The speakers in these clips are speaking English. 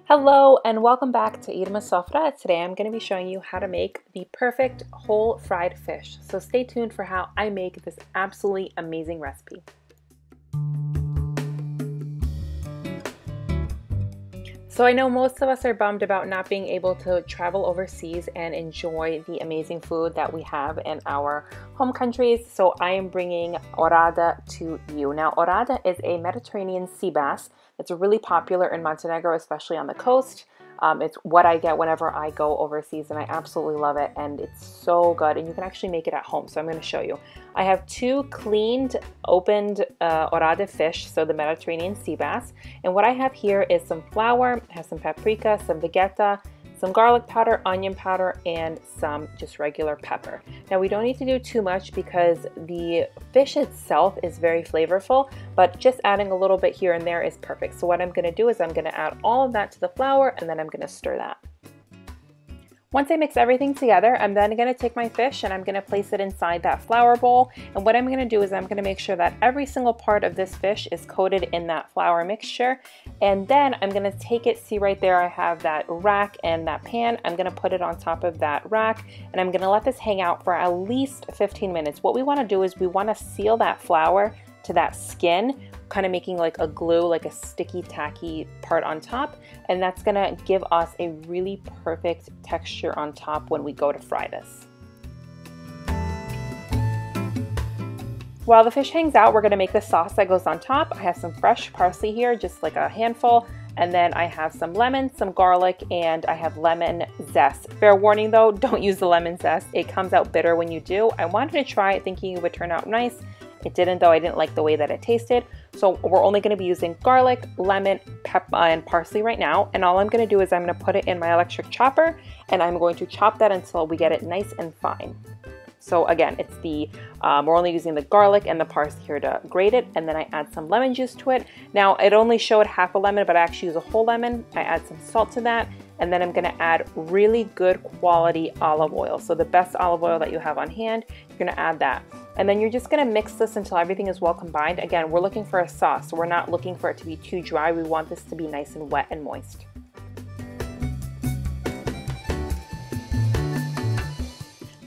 Hello and welcome back to Eat Sofra. Today I'm going to be showing you how to make the perfect whole fried fish. So stay tuned for how I make this absolutely amazing recipe. So I know most of us are bummed about not being able to travel overseas and enjoy the amazing food that we have in our home countries. So I am bringing Orada to you. Now Orada is a Mediterranean sea bass. It's really popular in Montenegro, especially on the coast. It's what I get whenever I go overseas and I absolutely love it, and it's so good, and you can actually make it at home. So I'm going to show you. I have two cleaned, opened Orada fish, so the Mediterranean sea bass, and what I have here is some flour, I have some paprika, some vegeta, some garlic powder, onion powder, and some just regular pepper. Now we don't need to do too much because the fish itself is very flavorful, but just adding a little bit here and there is perfect. So what I'm gonna do is I'm gonna add all of that to the flour and then I'm gonna stir that. Once I mix everything together, I'm then going to take my fish and I'm going to place it inside that flour bowl. And what I'm going to do is I'm going to make sure that every single part of this fish is coated in that flour mixture. And then I'm going to take it, see right there I have that rack and that pan. I'm going to put it on top of that rack and I'm going to let this hang out for at least 15 minutes. What we want to do is we want to seal that flour to that skin, kind of making like a glue, like a sticky tacky part on top, and that's gonna give us a really perfect texture on top when we go to fry this. While the fish hangs out, we're gonna make the sauce that goes on top. I have some fresh parsley here, just like a handful, and then I have some lemon, some garlic, and I have lemon zest. Fair warning though, don't use the lemon zest. It comes out bitter when you do. I wanted to try it thinking it would turn out nice. It didn't though, I didn't like the way that it tasted. So we're only gonna be using garlic, lemon, pepper, and parsley right now. And all I'm gonna do is I'm gonna put it in my electric chopper and I'm going to chop that until we get it nice and fine. So again, it's the, we're only using the garlic and the parsley here to grate it, and then I add some lemon juice to it. Now it only showed half a lemon, but I actually use a whole lemon. I add some salt to that, and then I'm gonna add really good quality olive oil. So the best olive oil that you have on hand, you're gonna add that. And then you're just gonna mix this until everything is well combined. Again, we're looking for a sauce, so we're not looking for it to be too dry. We want this to be nice and wet and moist.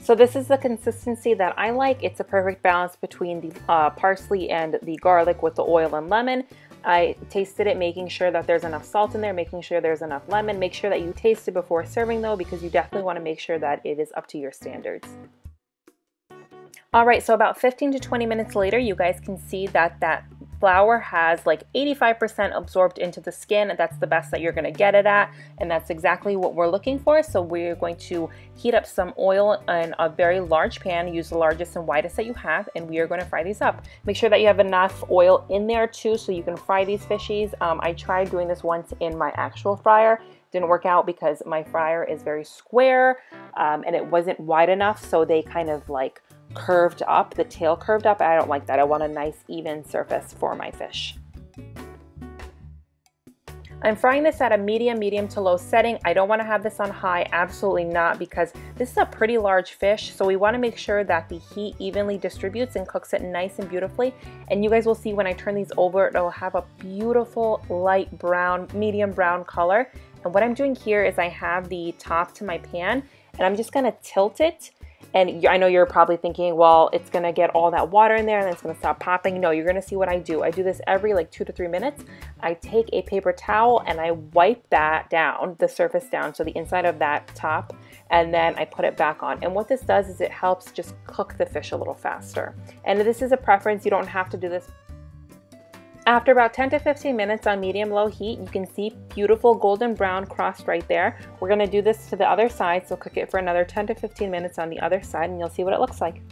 So this is the consistency that I like. It's a perfect balance between the parsley and the garlic with the oil and lemon. I tasted it, making sure that there's enough salt in there, making sure there's enough lemon. Make sure that you taste it before serving though, because you definitely want to make sure that it is up to your standards. All right, so about 15 to 20 minutes later, you guys can see that that flour has like 85% absorbed into the skin. That's the best that you're gonna get it at, and that's exactly what we're looking for. So we're going to heat up some oil in a very large pan. Use the largest and widest that you have, and we are going to fry these up. Make sure that you have enough oil in there too so you can fry these fishies. I tried doing this once in my actual fryer. Didn't work out because my fryer is very square and it wasn't wide enough, so they kind of like curved up, the tail curved up. I don't like that. I want a nice even surface for my fish. I'm frying this at a medium to low setting. I don't want to have this on high, absolutely not, because this is a pretty large fish, so we want to make sure that the heat evenly distributes and cooks it nice and beautifully. And you guys will see when I turn these over, it'll have a beautiful light brown, medium brown color. And what I'm doing here is I have the top to my pan and I'm just gonna tilt it. And I know you're probably thinking, well, it's gonna get all that water in there and then it's gonna stop popping. No, you're gonna see what I do. I do this every like 2 to 3 minutes. I take a paper towel and I wipe that down, the surface down, so the inside of that top, and then I put it back on. And what this does is it helps just cook the fish a little faster. And this is a preference, you don't have to do this. After about 10 to 15 minutes on medium-low heat, you can see beautiful golden brown crust right there. We're gonna do this to the other side, so cook it for another 10 to 15 minutes on the other side and you'll see what it looks like.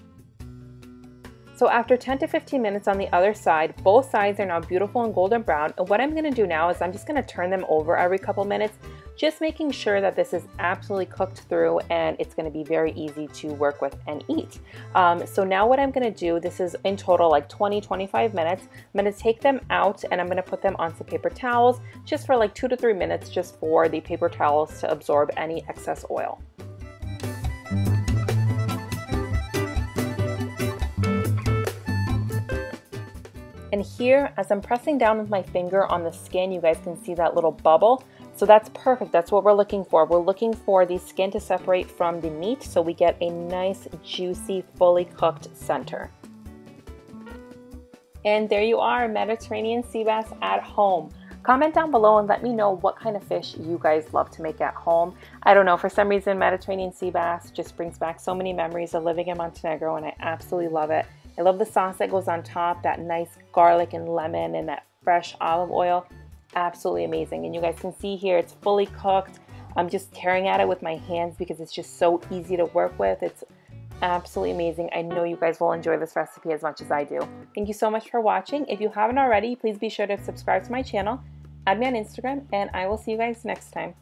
So after 10 to 15 minutes on the other side, both sides are now beautiful and golden brown. And what I'm gonna do now is I'm just gonna turn them over every couple minutes, just making sure that this is absolutely cooked through and it's gonna be very easy to work with and eat. So now what I'm gonna do, this is in total like 20-25 minutes. I'm gonna take them out and I'm gonna put them onto paper towels just for like 2 to 3 minutes, just for the paper towels to absorb any excess oil. And here, as I'm pressing down with my finger on the skin, you guys can see that little bubble. So that's perfect. That's what we're looking for. We're looking for the skin to separate from the meat so we get a nice, juicy, fully cooked center. And there you are, Mediterranean sea bass at home. Comment down below and let me know what kind of fish you guys love to make at home. I don't know, for some reason Mediterranean sea bass just brings back so many memories of living in Montenegro, and I absolutely love it. I love the sauce that goes on top, that nice garlic and lemon and that fresh olive oil. Absolutely amazing. And you guys can see here it's fully cooked. I'm just tearing at it with my hands because it's just so easy to work with. It's absolutely amazing. I know you guys will enjoy this recipe as much as I do. Thank you so much for watching. If you haven't already, please be sure to subscribe to my channel, add me on Instagram, and I will see you guys next time.